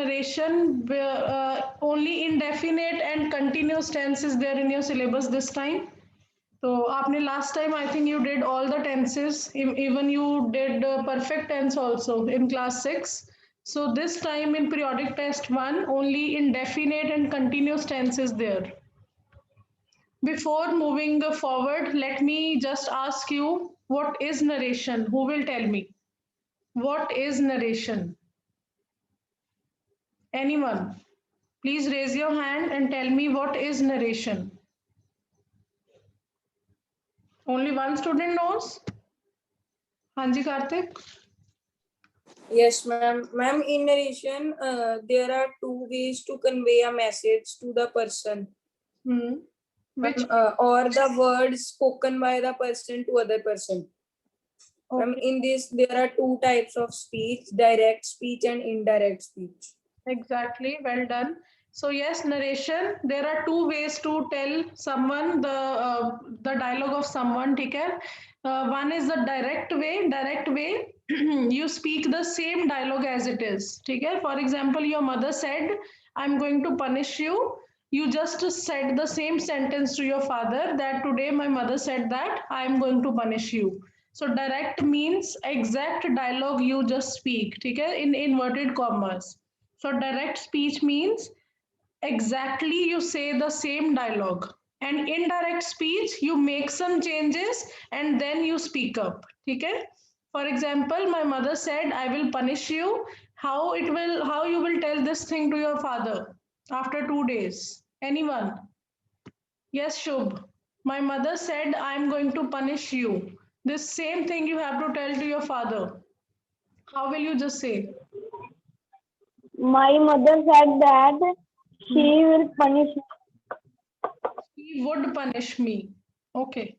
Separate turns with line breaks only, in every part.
narration, only indefinite and continuous tense is there in your syllabus this time. So, आपने last time I think you did all the tenses, even you did perfect tense also in class 6. So this time in periodic test 1, only indefinite and continuous tense is there. Before moving forward, let me just ask you, what is narration? Who will tell me? What is narration? Anyone? Please raise your hand and tell me what is narration. Only one student knows? Hanji Karthik?
Yes, ma'am. Ma'am, in narration, there are two ways to convey a message to the person.
Which?
Or the words spoken by the person to other person.
Okay.
In this, there are two types of speech: direct speech and indirect speech.
Exactly, well done. So yes, narration. There are two ways to tell someone the dialogue of someone. Okay, one is the direct way. Direct way, you speak the same dialogue as it is. Okay. For example, your mother said, "I'm going to punish you." You just said the same sentence to your father that today my mother said that I am going to punish you. So direct means exact dialogue you just speak. Okay, in inverted commas. So direct speech means exactly you say the same dialogue. And indirect speech, you make some changes and then you speak up. Okay? For example, my mother said, I will punish you. How you will tell this thing to your father after 2 days? Anyone? Yes, Shubh. My mother said, I'm going to punish you. This same thing you have to tell to your father. How will you just say?
My mother said that she will punish me.
He would punish me. Okay.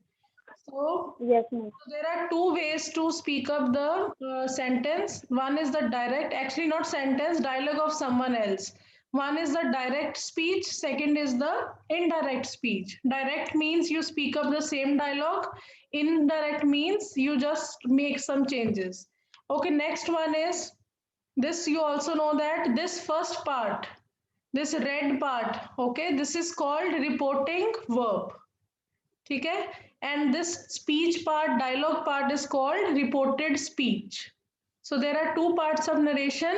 So
Yes, ma'am.
there are two ways to speak up the sentence. One is the direct, actually not sentence, dialogue of someone else. One is the direct speech, second is the indirect speech. Direct means you speak up the same dialogue. Indirect means you just make some changes. Okay, next one is this, you also know that this first part, this red part, okay, this is called reporting verb. ठीक है, and this speech part, dialogue part is called reported speech. So there are two parts of narration.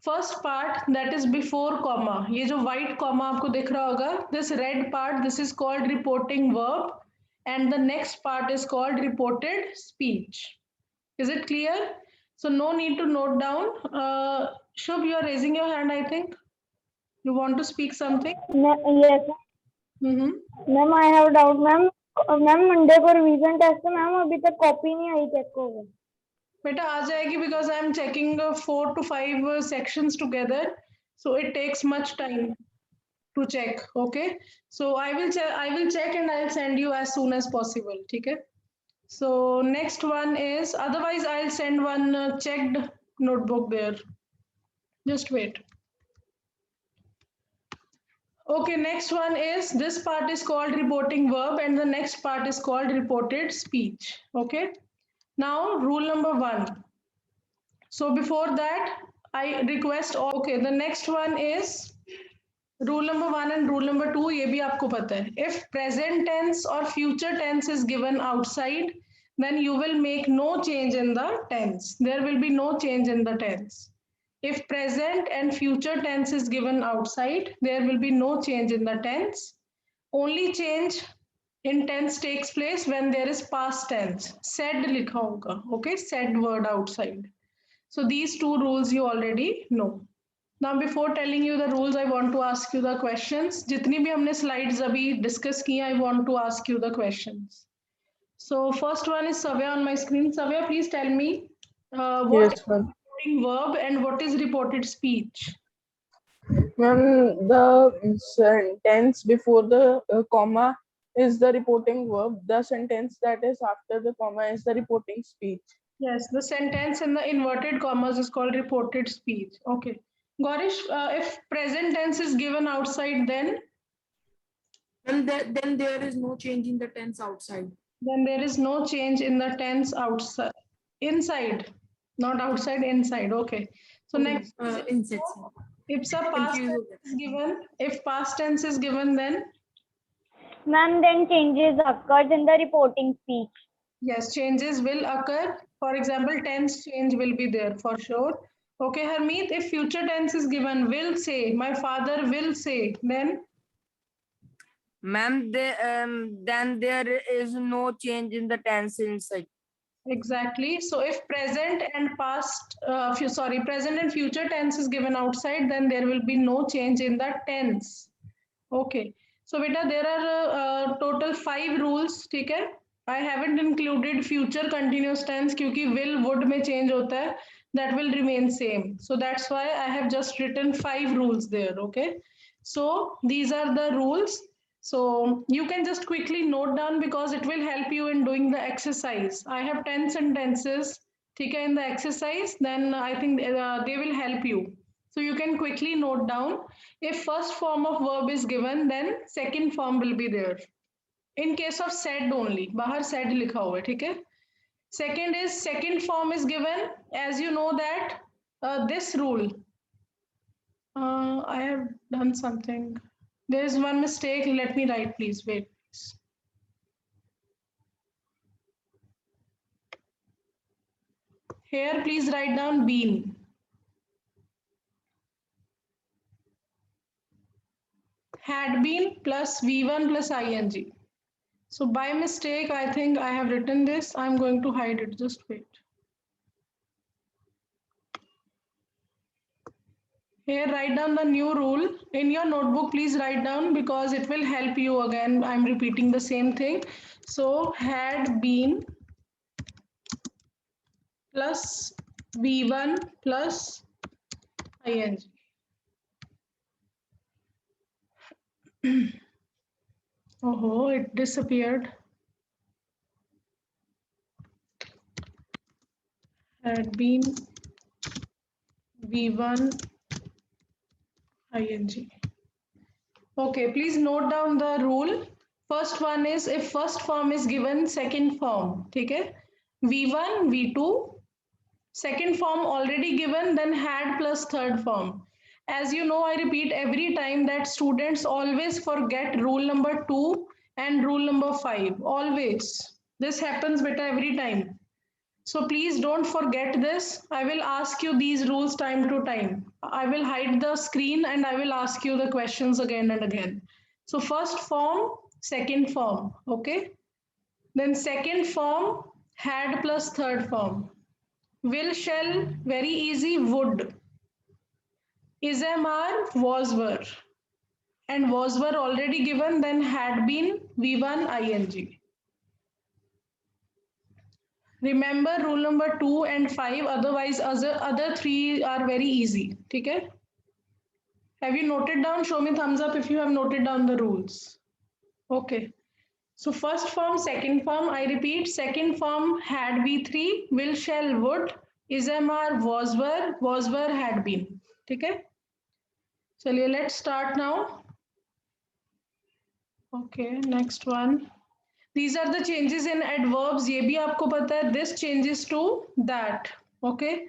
First part, that is before comma, ये जो white comma आपको दिख रहा होगा, this red part, this is called reporting verb, and the next part is called reported speech. Is it clear? So no need to note down. Shubh, you are raising your hand, I think you want to speak something.
Yes, ma'am I have doubt ma'am. Ma'am Monday को revision test है ma'am, अभी तक copy नहीं I check हो गई.
बेटा आ जाएगी because I am checking 4 to 5 sections together, so it takes much time to check. Okay, so I will check and I'll send you as soon as possible. ठीक है. So next one is, otherwise I'll send one checked notebook there. Just wait. Okay, next one is, this part is called reporting verb and the next part is called reported speech. Okay, now rule number 1. So before that, I request all. Okay, the next one is rule number 1 and rule number 2. ये भी आपको पता है. If present tense or future tense is given outside, then you will make no change in the tense. There will be no change in the tense. If present and future tense is given outside, there will be no change in the tense. Only change in tense takes place when there is past tense. Said लिखा होगा. Okay, said word outside. So these two rules you already know. Now before telling you the rules, I want to ask you the questions. जितनी भी हमने slides अभी discuss की, I want to ask you the questions. So first one is Savya on my screen. Savya, please tell me what is reporting verb and what is reported speech?
Ma'am, the sentence before the comma is the reporting verb. The sentence that is after the comma is the reporting speech.
Yes, the sentence in the inverted commas is called reported speech. Okay. Gaurish, if present tense is given outside, then?
Then there is no change in the tense outside.
Then there is no change in the tense outside. Inside, not outside, inside. Okay. So next,
inside.
If the past
Confused.
tense is given, if past tense is given, then
Ma'am, then changes occurs in the reporting speech.
yes, changes will occur. For example, tense change will be there for sure. Okay, Harmeet, if future tense is given, will say, my father will say, then
Ma'am, then there is no change in the tense inside.
exactly. So if present and present and future tense is given outside, then there will be no change in the tense. Okay. So beta, there are total 5 rules. ठीक है? I haven't included future continuous tense क्योंकि will would में change होता है. That will remain same. So that's why I have just written 5 rules there. Okay. So these are the rules. So you can just quickly note down because it will help you in doing the exercise. I have 10 sentences. ठीक है, in the exercise, then I think they will help you. So you can quickly note down. If first form of verb is given, then second form will be there. In case of said only, बाहर said लिखा हुआ है, ठीक है? Second form is given. As you know that this rule. I have done something. There is one mistake. Let me write, please. Wait. Here, please write down been. Had been plus V1 plus ing. So by mistake, I think I have written this. I'm going to hide it. Just wait. Here, write down the new rule. In your notebook, please write down because it will help you again. I'm repeating the same thing. So had been plus V1 plus ing. Oh, it disappeared. Had been V1 ing. Okay, please note down the rule. First one is if first form is given, second form. Okay, V1, V2. Second form already given, then had plus third form. As you know, I repeat every time that students always forget rule number 2 and rule number 5. Always. This happens beta every time. So please don't forget this. I will ask you these rules time to time. I will hide the screen and I will ask you the questions again and again. So first form, second form, okay? Then second form, had plus third form. Will, shall, very easy, would. Is, am, are, was, were. And was, were already given, then had been, V1, ing. Remember rule number 2 and 5, otherwise other 3 are very easy. Okay? Have you noted down? Show me thumbs up if you have noted down the rules. Okay. So first form, second form, I repeat, second form had V3, will, shall, would, is, am, are, was, were, had been. Okay? So let's start now. Okay, next one. These are the changes in adverbs. ये भी आपको पता है. This changes to that. Okay.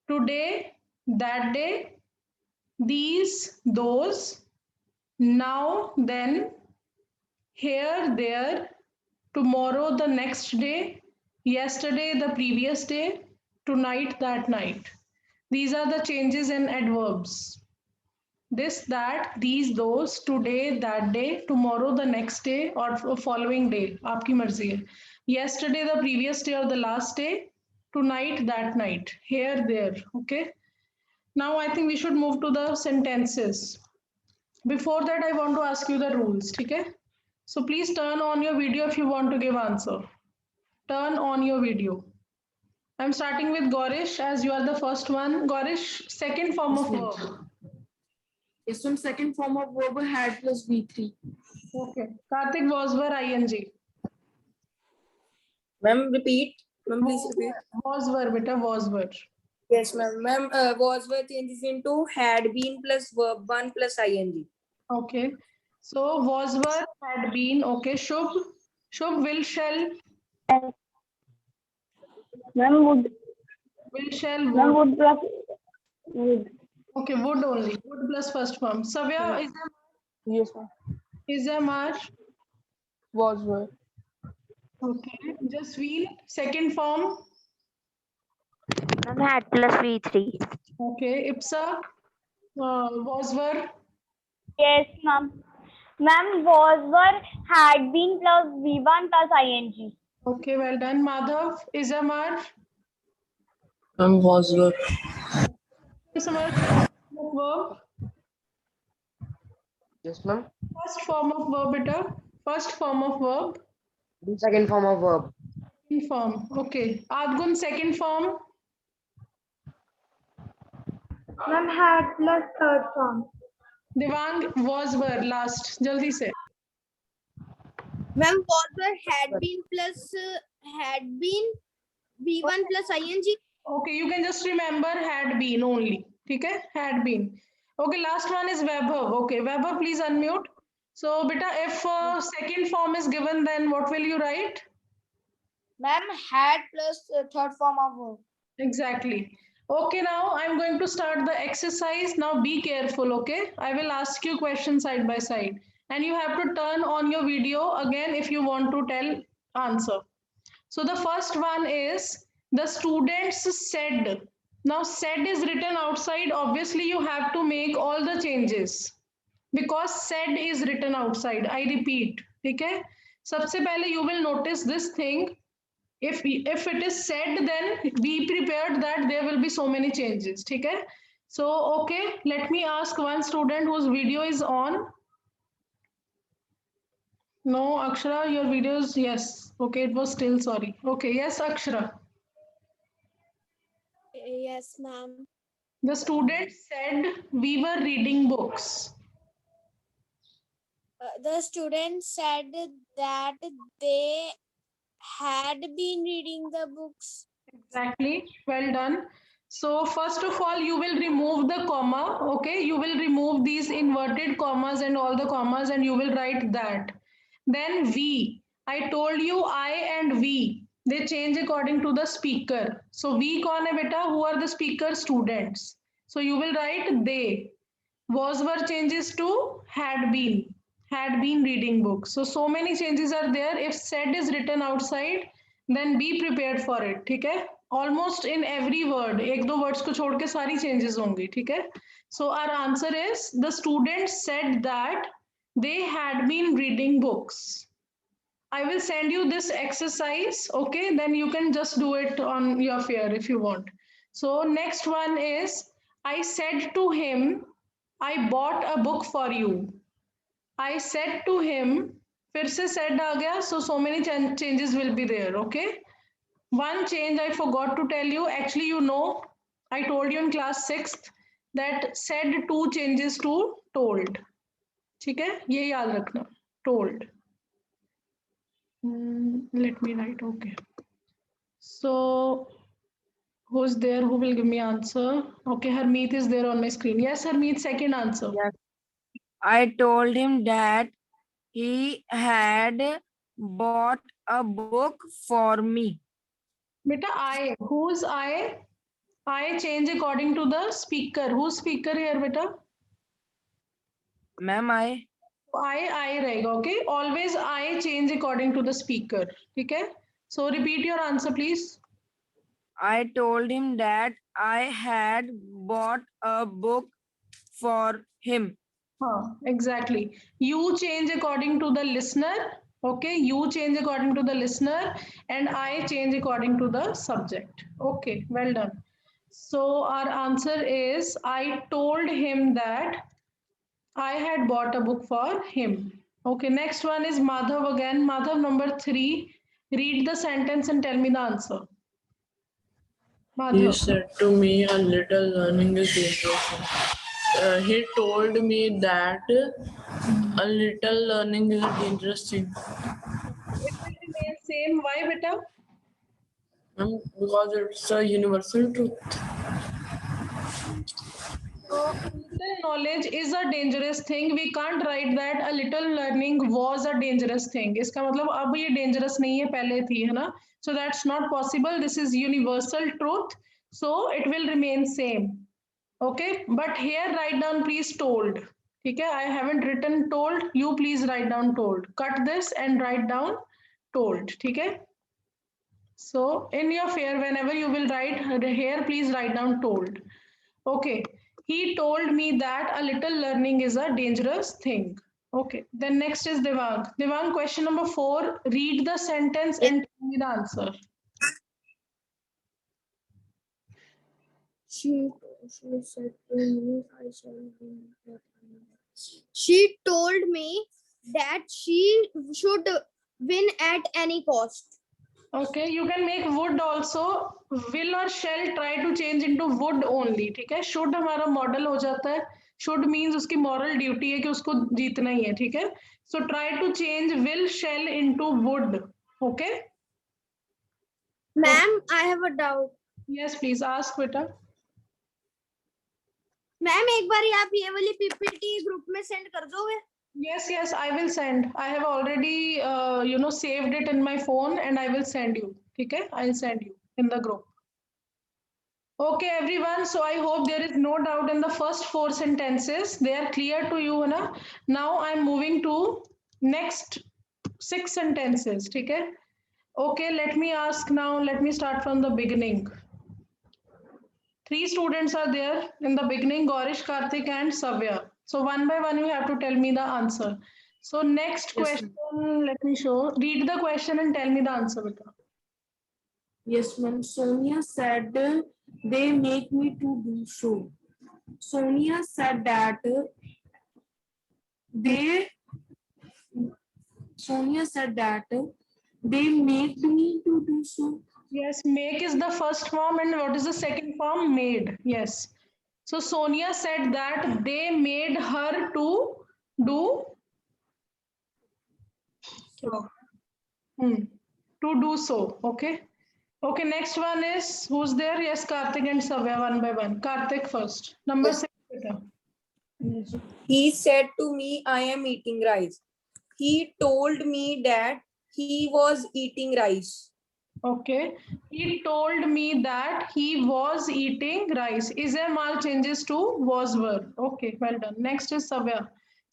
Today, that day, these, those, now, then, here, there, tomorrow, the next day, yesterday, the previous day, tonight, that night. These are the changes in adverbs. This, that, these, those, today, that day, tomorrow, the next day, or following day. आपकी मर्जी है. Yesterday, the previous day or the last day, tonight, that night, here, there. Okay. Now I think we should move to the sentences. Before that, I want to ask you the rules. Okay. So please turn on your video if you want to give answer. Turn on your video. I'm starting with Gaurish as you are the first one. Gaurish, second form of verb.
Yes, ma'am. Second form of verb had plus V3.
Okay. Karthik, was, were, ing.
Ma'am, repeat. Ma'am, please repeat.
Was, were, beta, was, were.
Yes, ma'am. Ma'am, was were changes into had been plus verb 1 plus ing.
Okay. So was, were, had been. Okay. Shubh, will, shall,
Ma'am, would.
will, shall,
Ma'am,
would.
would plus would.
Okay, would only. Would plus first form. Savya,
Yes, ma'am.
is there Mar?
Was, were.
Okay. Jasween, second form.
Ma'am, had plus V3.
Okay. Ipsa, was, were.
Yes, ma'am. Ma'am, was were had been plus V1 plus ing.
Okay, well done. Madhav, is there Mar?
Was, were.
Samar, verb.
Yes, ma'am.
First form of verb, beta. First form of verb.
The second form of verb.
Second form. Okay. Adgun, second form.
Ma'am, had plus third form.
Devang, was, were. Last. Jaldi se.
Ma'am, was were had been V1 plus ing.
Okay, you can just remember had been only. Okay, had been. Okay, last one is Vaibhav. Okay, Vaibhav, please unmute. So, beta, if second form is given, then what will you write?
Ma'am, had plus third form of verb.
Exactly. Okay, now I'm going to start the exercise. Now be careful, okay? I will ask you questions side by side. And you have to turn on your video again if you want to tell answer. So the first one is the students said. Now said is written outside. Obviously, you have to make all the changes because said is written outside. I repeat. Okay? सबसे पहले you will notice this thing. If it is said, then be prepared that there will be so many changes. Okay? So, okay, let me ask one student whose video is on. No, Akshara, your videos, yes. Okay, it was still, sorry. Okay, yes, Akshara.
Yes, ma'am.
The student said we were reading books.
The students said that they had been reading the books.
Exactly, well done. So first of all, you will remove the comma, okay? You will remove these inverted commas and all the commas and you will write that. Then we, I told you I and we, they change according to the speaker. So we kaun hai beta? Who are the speaker? Students. So you will write they. Was were changes to had been reading books. So many changes are there. If said is written outside, then be prepared for it. ठीक है? Almost in every word, एक दो words को छोड़ के सारी changes होंगी. ठीक है? So our answer is the students said that they had been reading books. I will send you this exercise. Okay, then you can just do it on your fear if you want. So next one is I said to him, I bought a book for you. I said to him, फिर से said आ गया, so many changes will be there, okay? One change I forgot to tell you, actually you know, I told you in class 6th that said to changes to told. ठीक है? ये याद रखना, told. Let me write, okay. So, who's there who will give me answer? Okay, Harmeet is there on my screen. Yes, Harmeet, second answer.
Yes. I told him that he had bought a book for me.
Beta, I. Who's I? I change according to the speaker. Who's speaker here, beta?
Ma'am, I
रहेगा, okay? Always I change according to the speaker. Okay? So repeat your answer, please.
I told him that I had bought a book for him.
Exactly. You change according to the listener. Okay, you change according to the listener and I change according to the subject. Okay, well done. So our answer is I told him that I had bought a book for him. Okay, next one is Madhav again. Madhav, number 3. Read the sentence and tell me the answer. Madhav.
He said to me, a little learning is dangerous. He told me that a little learning is a dangerous thing.
It will remain same. Why, beta?
Because it's a universal truth.
So, little knowledge is a dangerous thing. We can't write that a little learning was a dangerous thing. इसका मतलब अब ये dangerous नहीं है, पहले थी, है ना? So that's not possible. This is universal truth. So it will remain same. Okay, but here write down please told. Okay, I haven't written told. You please write down told. Cut this and write down told. Okay. So in your fair, whenever you will write here, please write down told. Okay. He told me that a little learning is a dangerous thing. Okay. Then next is Devang. Devang, question number 4. Read the sentence and tell me the answer.
She said to me, I shall win that. She told me that she should win at any cost.
Okay, you can make would also. Will or shall try to change into would only. ठीक है, should हमारा model हो जाता है. Should means उसकी moral duty है कि उसको जीतना ही है. ठीक है, so try to change will shall into would. Okay.
Ma'am, I have a doubt.
Yes, please ask बेटा.
मैम एक बार आप ये वाली पीपीटी ग्रुप में सेंड कर दोगे?
Yes, yes, I will send. I have already, saved it in my phone, and I will send you. Okay, I'll send you in the group. Okay, everyone. So I hope there is no doubt in the first 4 sentences. They are clear to you, na? Now I'm moving to next 6 sentences. Okay. Okay, let me ask now. Let me start from the beginning. 3 students are there in the beginning: Gaurish, Karthik, and Savya. So one by one, you have to tell me the answer. So next
Yes,
question, let me show. Read the question and tell me the answer, beta.
Yes, ma'am. Sonia said they make me to do so. Sonia said that they made me to do so.
Yes, make is the first form, and what is the second form? Made. Yes. So Sonia said that they made her to do to do so. Okay. Okay, next one is who's there? Yes, Karthik and Savya, one by one. Karthik first. Number 6. beta.
He said to me, I am eating rice. He told me that he was eating rice.
Okay. He told me that he was eating rice. Is a mal changes to was were. Okay, well done. Next is Savya.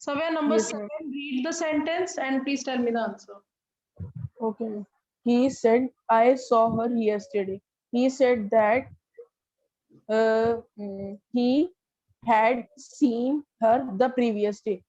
Savya, number
Yes,
7.
ma'am.
Read the sentence and please tell me the answer.
Okay, ma'am. He said, I saw her yesterday. He said that he had seen her the previous day.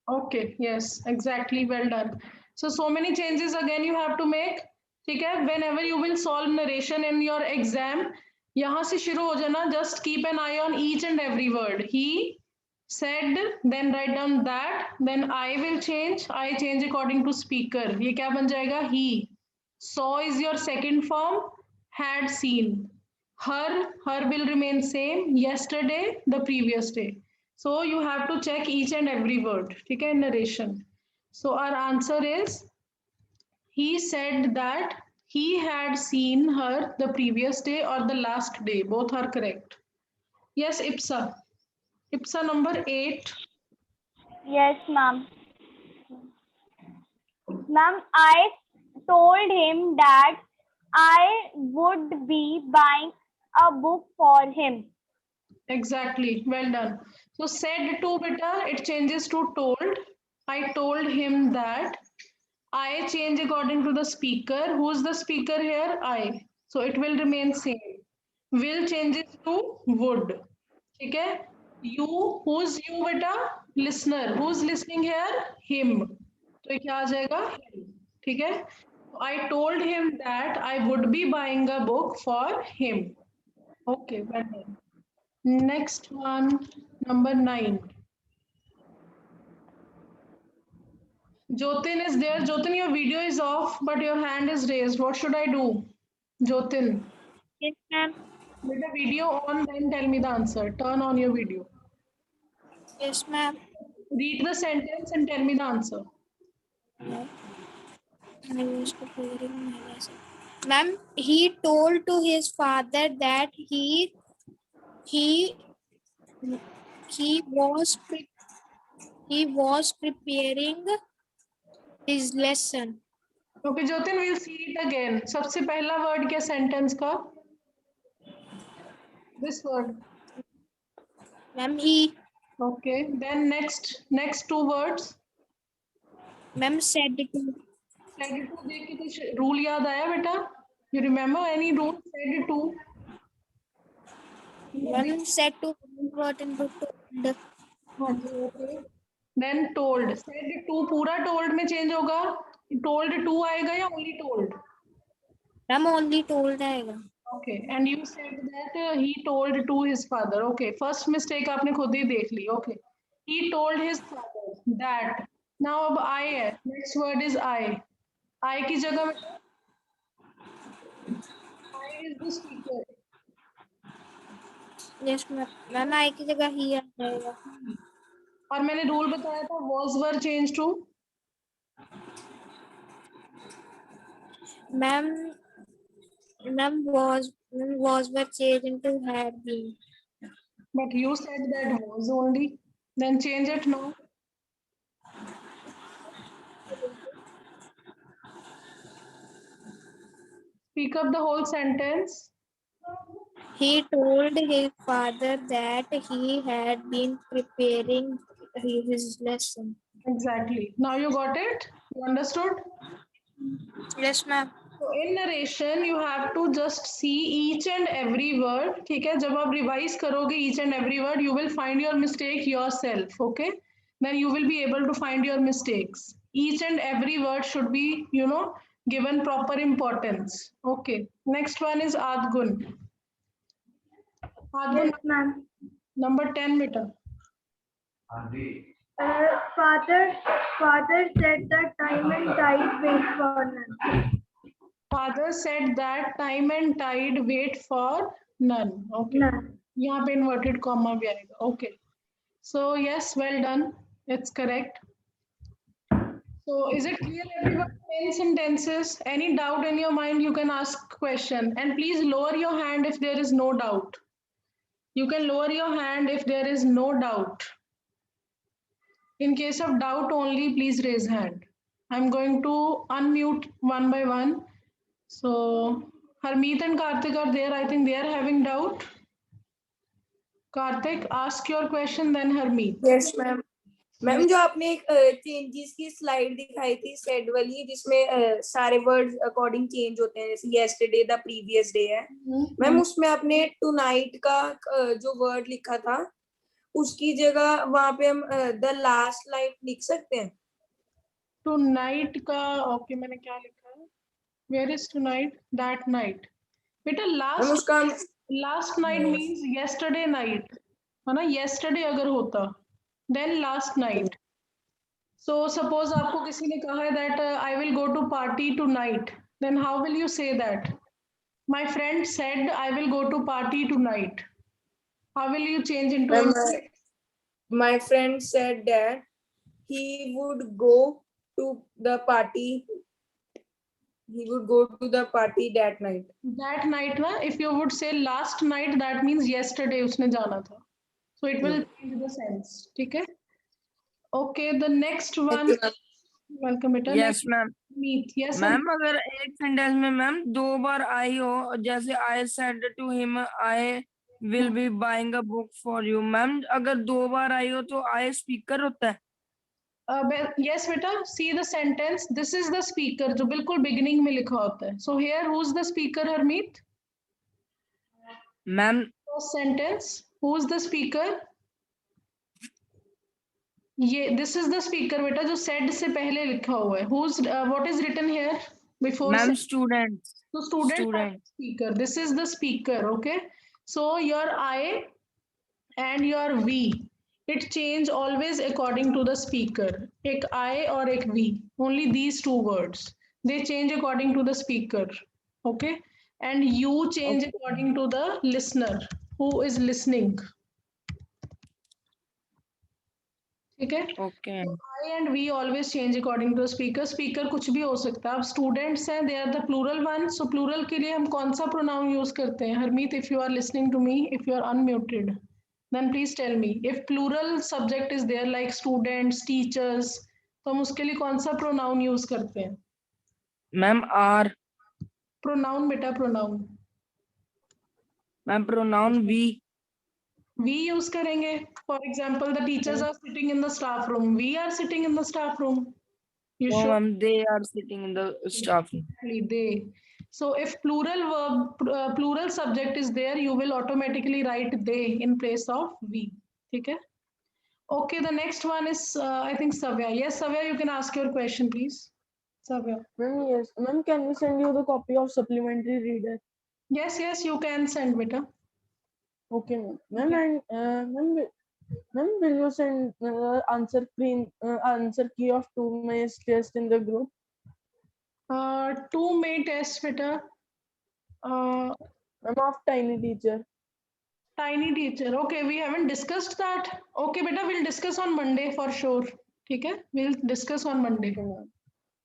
Okay, yes, exactly. Well done. So many changes again you have to make. ठीक है, whenever you will solve narration in your exam, यहाँ से शुरू हो जाना. Just keep an eye on each and every word. He said, then write down that, then I will change. I change according to speaker. ये क्या बन जाएगा? He. Saw is your second form. Had seen. Her will remain same. Yesterday, the previous day. So you have to check each and every word. Okay, narration. So our answer is, he said that he had seen her the previous day or the last day. Both are correct. Yes, Ipsa. Ipsa number 8.
Yes, ma'am. Ma'am, I told him that I would be buying a book for him.
Exactly. Well done. So said to beta, it changes to told. I told him that. I change according to the speaker. Who's the speaker here? I. So it will remain same. Will changes to would. Okay. You, who's you beta? Listener. Who's listening here? Him. तो ये क्या आ जाएगा? Him. ठीक है? I told him that I would be buying a book for him. Okay, well done. Next one, number 9. Jotin is there. Jotin, your video is off, but your hand is raised. What should I do? Jotin,
Yes, ma'am.
with the video on, then tell me the answer. Turn on your video.
Yes, ma'am.
Read the sentence and tell me the answer.
Ma'am, he told to his father that he was preparing his lesson.
Okay, Jotin, we'll see it again. सबसे पहला word क्या sentence का? This word.
Ma'am, he.
Okay. Then next two words.
Ma'am said to.
Said to देख के कुछ rule याद आया बेटा? You remember any rule? Said to.
Ma'am said to important book to.
हाँ जी, okay. Then told. Said to पूरा told में change होगा? Told to आएगा या only told?
Ma'am only told आएगा.
Okay. And you said that he told to his father. Okay. First mistake आपने खुद ही देख ली. Okay. He told his father that. Now अब I है. Next word is I. I की जगह I is the speaker.
Yes ma'am. Ma'am I की जगह he आएगा.
और मैंने रूल बताया था was were changed to.
Ma'am was were changed into had been.
But you said that was only. Then change it now. Speak up the whole sentence.
He told his father that he had been preparing his lesson.
Exactly. Now you got it? You understood?
Yes ma'am.
So in narration, you have to just see each and every word. ठीक है? जब आप revise करोगे each and every word, you will find your mistake yourself. Okay? Then you will be able to find your mistakes. Each and every word should be, given proper importance. Okay. Next one is Adgun. Adgun,
Yes, ma'am.
number 10, beta.
Father said that time and tide wait for none.
Father said that time and tide wait for none. Okay.
None.
यहाँ पे inverted comma भी आएगा. Okay. So yes, well done. It's correct. So is it clear everyone? 10 sentences. Any doubt in your mind, you can ask question. And please lower your hand if there is no doubt. You can lower your hand if there is no doubt. In case of doubt only, please raise hand. I'm going to unmute one by one. So Harmeet and Karthik are there. I think they are having doubt. Karthik, ask your question, then Harmeet.
Yes ma'am. Ma'am जो आपने एक changes की slide दिखाई थी said वाली जिसमें सारे words according change होते हैं जैसे यस्टरडे द प्रीवियस डे है मैम उसमें आपने टुनाइट का जो वर्ड लिखा था उसकी जगह वहां पे हम द लास्ट लाइन लिख सकते हैं.
Tonight का ओके मैंने क्या लिखा है? Where is tonight? That night. बेटा
मैम उसका
last night means yesterday night. है ना? Yesterday अगर होता then last night. So suppose आपको किसी ने कहा है that I will go to party tonight. Then how will you say that? My friend said I will go to party tonight. How will you change into?
Ma'am my friend said that he would go to the party. He would go to the party that night.
That night ना, if you would say last night, that means yesterday उसने जाना था. So it will change the sense. ठीक है? Okay, the next one. Welcome बेटा.
Yes ma'am.
Meet. Yes
ma'am अगर एक sentence में मैम 2 बार आई हो जैसे I said to him I will be buying a book for you. Ma'am अगर 2 बार आई हो तो I स्पीकर होता है.
Yes बेटा. See the sentence. This is the speaker जो बिल्कुल beginning में लिखा होता है. So here who's the speaker, Harmeet?
Ma'am
First sentence. Who's the speaker? ये this is the speaker बेटा जो said से पहले लिखा हुआ है. Who's what is written here before?
Ma'am
said?
Student.
So student. Speaker. This is the speaker. Okay. So your I and your V. It change always according to the speaker. एक I और एक V. Only these two words. They change according to the speaker. Okay. And you change according to the listener who is listening. ठीक है?
Okay.
I and we always change according to the speaker. Speaker कुछ भी हो सकता है. अब students हैं, they are the plural ones. So plural के लिए हम कौन सा pronoun use करते हैं? Harmeet, if you are listening to me, if you are unmuted, then please tell me. If plural subject is there like students, teachers, तो हम उसके लिए कौन सा pronoun use करते हैं?
Ma'am are.
Pronoun बेटा pronoun.
Ma'am pronoun we.
we use करेंगे. For example, the teachers are sitting in the staff room. We are sitting in the staff room. You
No,
should
ma'am, they are sitting in the staff room.
exactly they. So if plural verb, plural subject is there, you will automatically write they in place of we. Okay. Okay. The next one is I think Savya. Yes, Savya, you can ask your question, please. Savya.
Ma'am, yes. Ma'am, can we send you the copy of supplementary reader?
Yes, yes, you can send beta.
Okay, ma'am. Ma'am, and ma'am, will you send answer key of 2 May's test in the group?
2 May test beta.
Ma'am, of tiny teacher.
Tiny teacher. Okay, we haven't discussed that. Okay, beta, we'll discuss on Monday for sure. ठीक है? We'll discuss on Monday.
Okay, ma'am.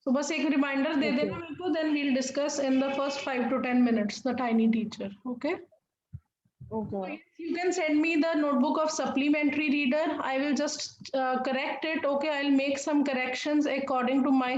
So बस एक reminder दे
Okay.
देना मेरे को, then we'll discuss in the first 5 to 10 minutes the tiny teacher. Okay?
Okay,
So
ma'am.
yes, you can send me the notebook of supplementary reader. I will just correct it. Okay, I'll make some corrections according to my